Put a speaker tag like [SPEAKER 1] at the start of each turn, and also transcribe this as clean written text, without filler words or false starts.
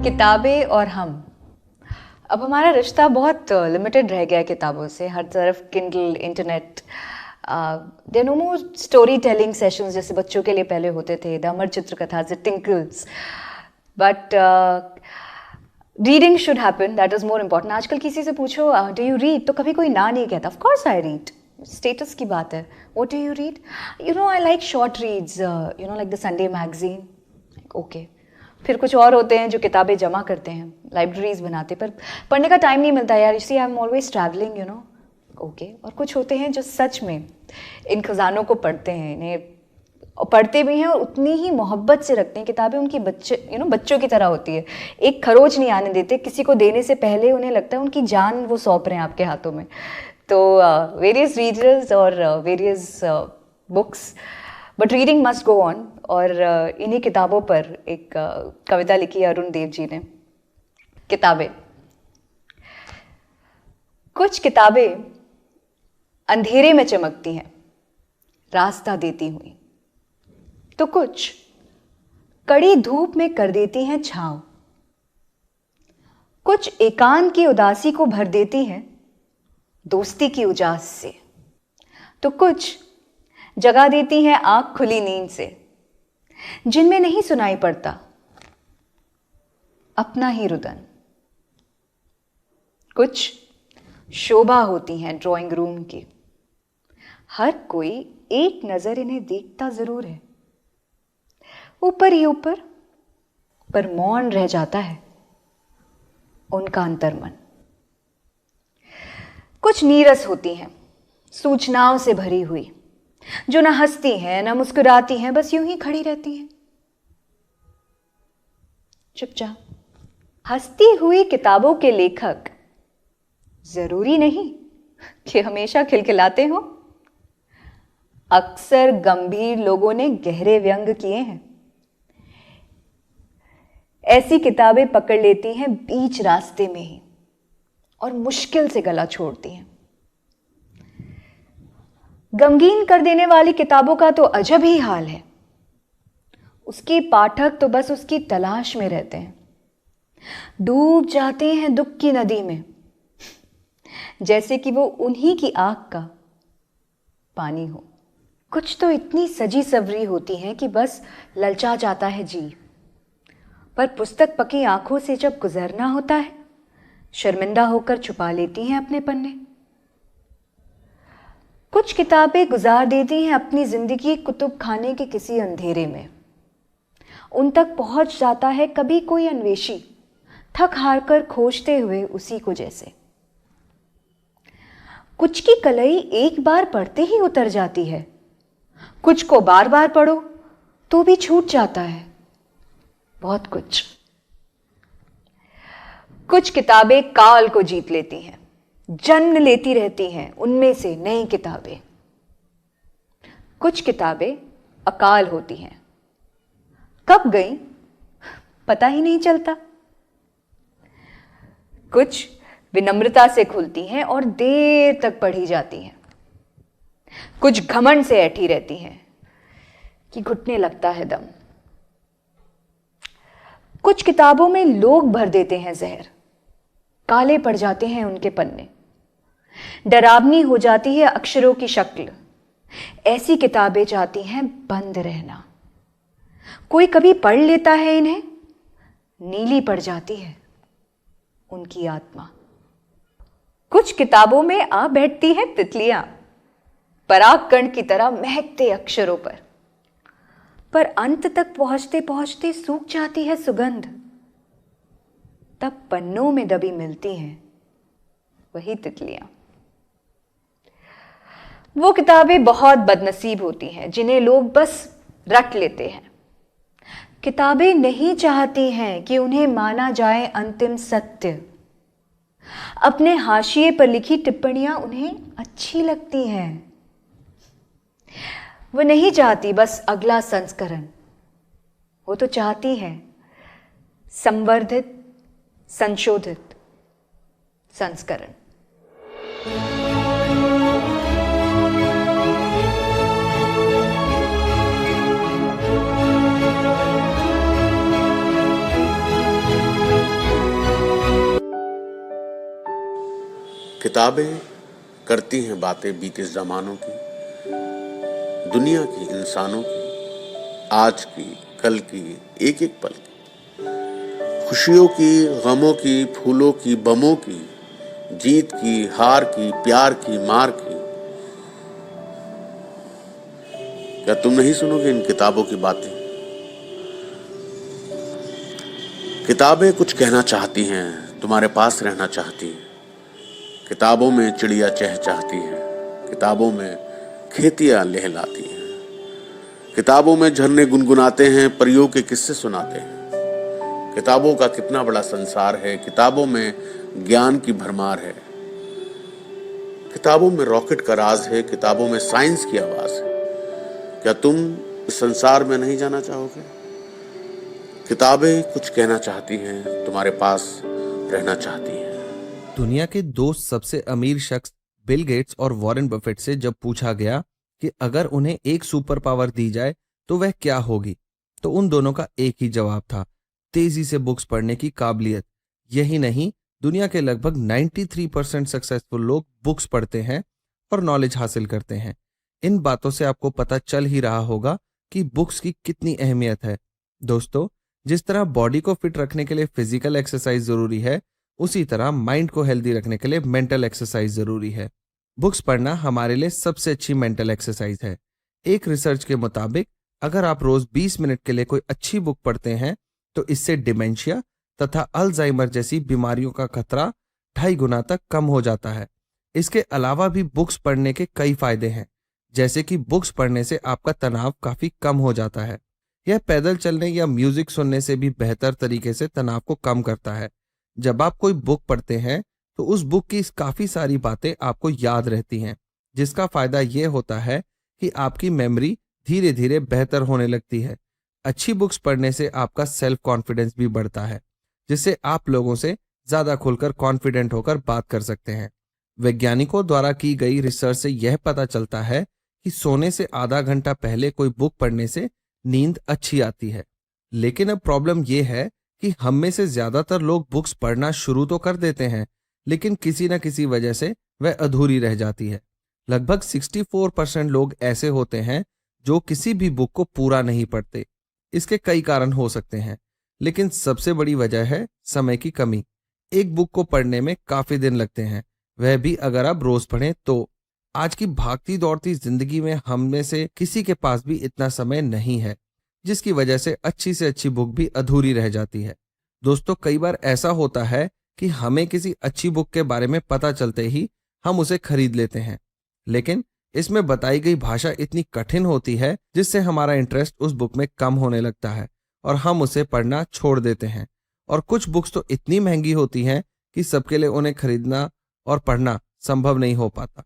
[SPEAKER 1] किताबें और हम। अब हमारा रिश्ता बहुत लिमिटेड रह गया है किताबों से। हर तरफ Kindle, internet, there no more story telling sessions जैसे बच्चों के लिए पहले होते थे, the Amar Chitra Katha, the Tinkles. But reading should happen, that is more important. आजकल किसी से पूछो डू यू रीड, तो कभी कोई ना नहीं कहता। Of course I read, status की बात है। What do you read? You know I like short reads, you know like the Sunday magazine. Okay, फिर कुछ और होते हैं जो किताबें जमा करते हैं, लाइब्रेरीज बनाते, पर पढ़ने का टाइम नहीं मिलता यार। इसी I am always travelling, you know. Okay, और कुछ होते हैं जो सच में इन खजानों को पढ़ते हैं, इन्हें पढ़ते भी हैं और उतनी ही मोहब्बत से रखते हैं। किताबें उनकी बच्चे बच्चों की तरह होती है, एक खरोच नहीं आने देते। किसी को देने से पहले उन्हें लगता है उनकी जान वो सौंप रहे हैं आपके हाथों में। तो वेरियस रीडर्स और various books, but reading must go on. और इन्हीं किताबों पर एक कविता लिखी है अरुण देव जी ने। किताबें, कुछ किताबें अंधेरे में चमकती हैं, रास्ता देती हुई, तो कुछ कड़ी धूप में कर देती हैं छांव। कुछ एकांत की उदासी को भर देती हैं दोस्ती की उजास से, तो कुछ जगा देती हैं आंख खुली नींद से, जिनमें नहीं सुनाई पड़ता अपना ही रुदन। कुछ शोभा होती हैं ड्राइंग रूम की, हर कोई एक नजर इन्हें देखता जरूर है, ऊपर ही ऊपर, पर मौन रह जाता है उनका अंतर्मन। कुछ नीरस होती हैं सूचनाओं से भरी हुई, जो ना हंसती हैं ना मुस्कुराती हैं, बस यूं ही खड़ी रहती हैं चुपचाप। हंसती हुई किताबों के लेखक जरूरी नहीं कि हमेशा खिलखिलाते हो। अक्सर गंभीर लोगों ने गहरे व्यंग किए हैं। ऐसी किताबें पकड़ लेती हैं बीच रास्ते में ही और मुश्किल से गला छोड़ती हैं। गमगीन कर देने वाली किताबों का तो अजब ही हाल है। उसके पाठक तो बस उसकी तलाश में रहते हैं, डूब जाते हैं दुख की नदी में, जैसे कि वो उन्हीं की आंख का पानी हो। कुछ तो इतनी सजी सवरी होती हैं कि बस ललचा जाता है जी, पर पुस्तक पकी आंखों से जब गुजरना होता है, शर्मिंदा होकर छुपा लेती हैं अपने पन्ने। कुछ किताबें गुजार देती हैं अपनी जिंदगी कुतुब खाने के किसी अंधेरे में। उन तक पहुंच जाता है कभी कोई अन्वेषी, थक हार कर खोजते हुए उसी को जैसे। कुछ की कलई एक बार पढ़ते ही उतर जाती है, कुछ को बार बार पढ़ो तो भी छूट जाता है बहुत कुछ। कुछ किताबें काल को जीत लेती हैं, जन्म लेती रहती हैं उनमें से नई किताबें। कुछ किताबें अकाल होती हैं, कब गई पता ही नहीं चलता। कुछ विनम्रता से खुलती हैं और देर तक पढ़ी जाती हैं। कुछ घमंड से ऐठी रहती हैं कि घुटने लगता है दम। कुछ किताबों में लोग भर देते हैं जहर, काले पड़ जाते हैं उनके पन्ने, डरावनी हो जाती है अक्षरों की शक्ल। ऐसी किताबें चाहती हैं बंद रहना। कोई कभी पढ़ लेता है इन्हें, नीली पड़ जाती है उनकी आत्मा। कुछ किताबों में आ बैठती हैं तितलियां, परागकण की तरह महकते अक्षरों पर अंत तक पहुंचते पहुंचते सूख जाती है सुगंध। तब पन्नों में दबी मिलती हैं वही तितलियां। वो किताबें बहुत बदनसीब होती हैं जिन्हें लोग बस रट लेते हैं। किताबें नहीं चाहती हैं कि उन्हें माना जाए अंतिम सत्य। अपने हाशिए पर लिखी टिप्पणियां उन्हें अच्छी लगती हैं। वो नहीं चाहती बस अगला संस्करण, वो तो चाहती है संवर्धित, संशोधित संस्करण।
[SPEAKER 2] किताबें करती हैं बातें बीते ज़मानों की, दुनिया की, इंसानों की, आज की, कल की, एक एक पल की, खुशियों की, गमों की, फूलों की, बमों की, जीत की, हार की, प्यार की, मार की। क्या तुम नहीं सुनोगे इन किताबों की बातें? किताबें कुछ कहना चाहती हैं, तुम्हारे पास रहना चाहती हैं। किताबों में चिड़िया चहचहाती है, किताबों में खेतियाँ लहलाती हैं, किताबों में झरने गुनगुनाते हैं, परियों के किस्से सुनाते हैं। किताबों का कितना बड़ा संसार है, किताबों में ज्ञान की भरमार है, किताबों में रॉकेट का राज है, किताबों में साइंस की आवाज है। क्या तुम इस संसार में नहीं जाना चाहोगे? किताबें कुछ कहना चाहती हैं, तुम्हारे पास रहना चाहती हैं।
[SPEAKER 3] दुनिया के दो सबसे अमीर शख्स बिल गेट्स और वॉरेन बफेट से जब पूछा गया कि अगर उन्हें एक सुपर पावर दी जाए तो वह क्या होगी, तो उन दोनों का एक ही जवाब था, तेजी से बुक्स पढ़ने की काबिलियत। यही नहीं, दुनिया के लगभग 93% सक्सेसफुल लोग बुक्स पढ़ते हैं और नॉलेज हासिल करते हैं। इन बातों से आपको पता चल ही रहा होगा कि बुक्स की कितनी अहमियत है। दोस्तों, जिस तरह बॉडी को फिट रखने के लिए फिजिकल एक्सरसाइज जरूरी है, उसी तरह माइंड को हेल्दी रखने के लिए मेंटल एक्सरसाइज जरूरी है। बुक्स पढ़ना हमारे लिए सबसे अच्छी मेंटल एक्सरसाइज है। एक रिसर्च के मुताबिक अगर आप रोज 20 मिनट के लिए कोई अच्छी बुक पढ़ते हैं तो इससे डिमेंशिया तथा अल्जाइमर जैसी बीमारियों का खतरा 2.5 गुना तक कम हो जाता है। इसके अलावा भी बुक्स पढ़ने के कई फायदे हैं, जैसे कि बुक्स पढ़ने से आपका तनाव काफी कम हो जाता है। यह पैदल चलने या म्यूजिक सुनने से भी बेहतर तरीके से तनाव को कम करता है। जब आप कोई बुक पढ़ते हैं तो उस बुक की काफी सारी बातें आपको याद रहती हैं, जिसका फायदा यह होता है कि आपकी मेमोरी धीरे धीरे बेहतर होने लगती है। अच्छी बुक्स पढ़ने से आपका सेल्फ कॉन्फिडेंस भी बढ़ता है, जिससे आप लोगों से ज्यादा खुलकर कॉन्फिडेंट होकर बात कर सकते हैं। वैज्ञानिकों द्वारा की गई रिसर्च से यह पता चलता है कि सोने से आधा घंटा पहले कोई बुक पढ़ने से नींद अच्छी आती है। लेकिन अब प्रॉब्लम यह है कि हम में से ज्यादातर लोग बुक्स पढ़ना शुरू तो कर देते हैं, लेकिन किसी न किसी वजह से वह अधूरी रह जाती है। लगभग 64% लोग ऐसे होते हैं जो किसी भी बुक को पूरा नहीं पढ़ते। इसके कई कारण हो सकते हैं, लेकिन सबसे बड़ी वजह है समय की कमी। एक बुक को पढ़ने में काफी दिन लगते हैं, वह भी अगर आप रोज पढ़ें तो। आज की भागती दौड़ती जिंदगी में हम में से किसी के पास भी इतना समय नहीं है, जिसकी वजह से अच्छी बुक भी अधूरी रह जाती है। दोस्तों, कई बार ऐसा होता है कि हमें किसी अच्छी बुक के बारे में पता चलते ही हम उसे खरीद लेते हैं, लेकिन इसमें बताई गई भाषा इतनी कठिन होती है जिससे हमारा इंटरेस्ट उस बुक में कम होने लगता है और हम उसे पढ़ना छोड़ देते हैं। और कुछ बुक्स तो इतनी महंगी होती हैं कि सबके लिए उन्हें खरीदना और पढ़ना संभव नहीं हो पाता।